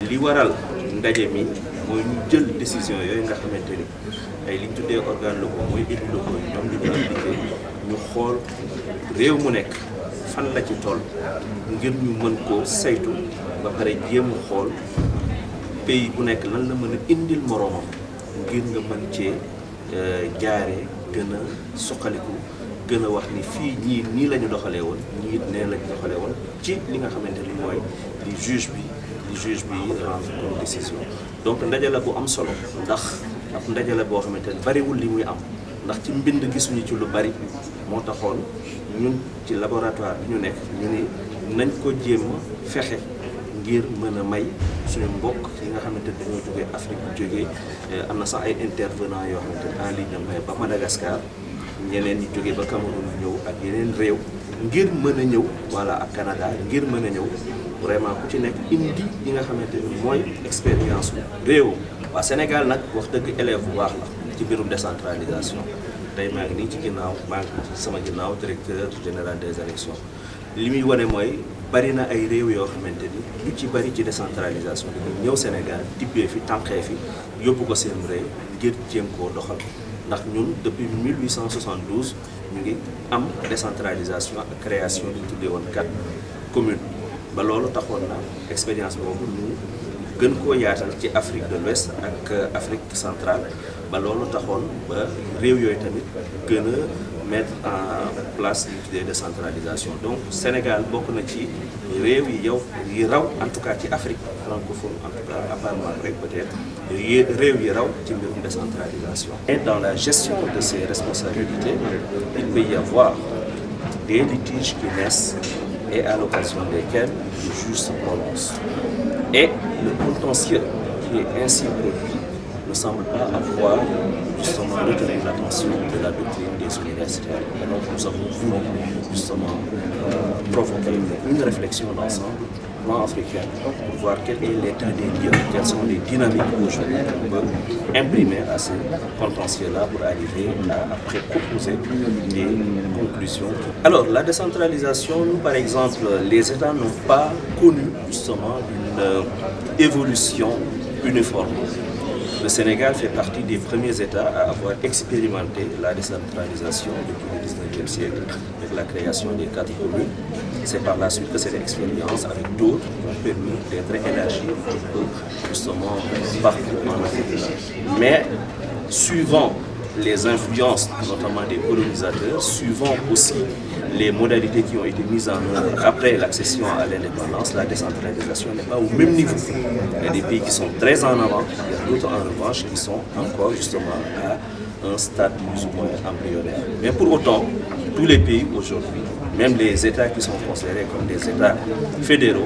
li waral ndaje mi mooy ñu jël décision yooyu nga xamante ni ay li ñu tuddee organes locaux mooy élus locaux yi ñoom ñu ko appliqué ñu xool réew mu nekk fan la ci toll ngir ñu mën koo saytu ba pare jéem a xool pays bu nekk lan la mën a indil moroomam ngir nga mën cee jaaree gën a suqaliku gën a wax ni fii ñii nii la ñu doxalee woon ñii nee la ñu doxalee woon ci li nga xamante ni mooy li juge bi rendre comme décision. Donc ndaje la bu am solo ndax ab ndaje la boo xamante ni bariwul li muy am ndax ci mbind gisuñu ci lu bari moo taxoon ñun ci laboratoire bi ñu nekk ñu ni nañ ko jéem a fexe ngir mën a may suñu mbokk yi nga xamante ni dañoo jógee Afrique jógee am na sax ay intervenants yoo xamante ni en ligne may ba Madagascar ñeneen ñi jógee ba Cameroun ñëw ak yeneen réew ngir mën a ñëw voilà ak Canada ngir mën a ñëw vraiment ku ci nekk indi yi nga xamante ni mooy expérience réew. waa Sénégal nag wax dëgg élève bu baax la ci mbirum décentralisation tey maa ngi nii ci ginnaaw maa ngi ci sama ginnaaw directeur général des élections li muy wane mooy bari na ay réew yoo xamante ni lu ci bari ci décentralisation dañuy ñëw Sénégal tibbee fi tànqee fi yóbbu ko seen réew ngir jéem koo doxal ndax ñun depuis 1872 ñu ngi am décentralisation ak création li ñu tuddee woon 4 communes. ba loolu taxoon na expérience boobu ñu gën koo yaatal ci Afrique de l'Ouest ak Afrique centrale ba loolu taxoon ba réew yooyu tamit gën a mettre en place li ñu tuddee décentralisation. Donc Sénégal bokk na ci réew yi raw en tout cas ci Afrique francophone en tout cas à part Maghreb peut-être réew yi raw ci mbirum décentralisation. Et dans la gestion de ces responsabilités il peut y avoir des litiges qui naissent et à l'occasion desquels le juge se prononce. Et le contentieux qui est ainsi produit ne semble pas avoir justement retenu l'attention de la doctrine des universitaires. Et donc nous avons voulu justement provoquer une réflexion d'ensemble plan africain pour voir quel est l'état des lieux, quelles sont les dynamiques aujourd'hui qu'on peut imprimer à ces contentieux-là pour arriver à après proposer des conclusions. Alors la décentralisation, nous par exemple, les États n'ont pas connu justement une évolution uniforme. Le Sénégal fait partie des premiers États à avoir expérimenté la décentralisation depuis le 19e siècle avec la création des 4 communes. C'est par la suite que cette expérience avec d'autres ont permis d'être élargie un peu justement partout en Afrique. Mais suivant les influences notamment des colonisateurs, suivant aussi les modalités qui ont été mises en œuvre après l'accession à l'indépendance, la décentralisation n'est pas au même niveau. Il y a des pays qui sont très en avant, il y a d'autres en revanche qui sont encore justement à un stade plus ou moins embryonnaire. Mais pour autant, tous les pays aujourd'hui, même les États qui sont considérés comme des États fédéraux,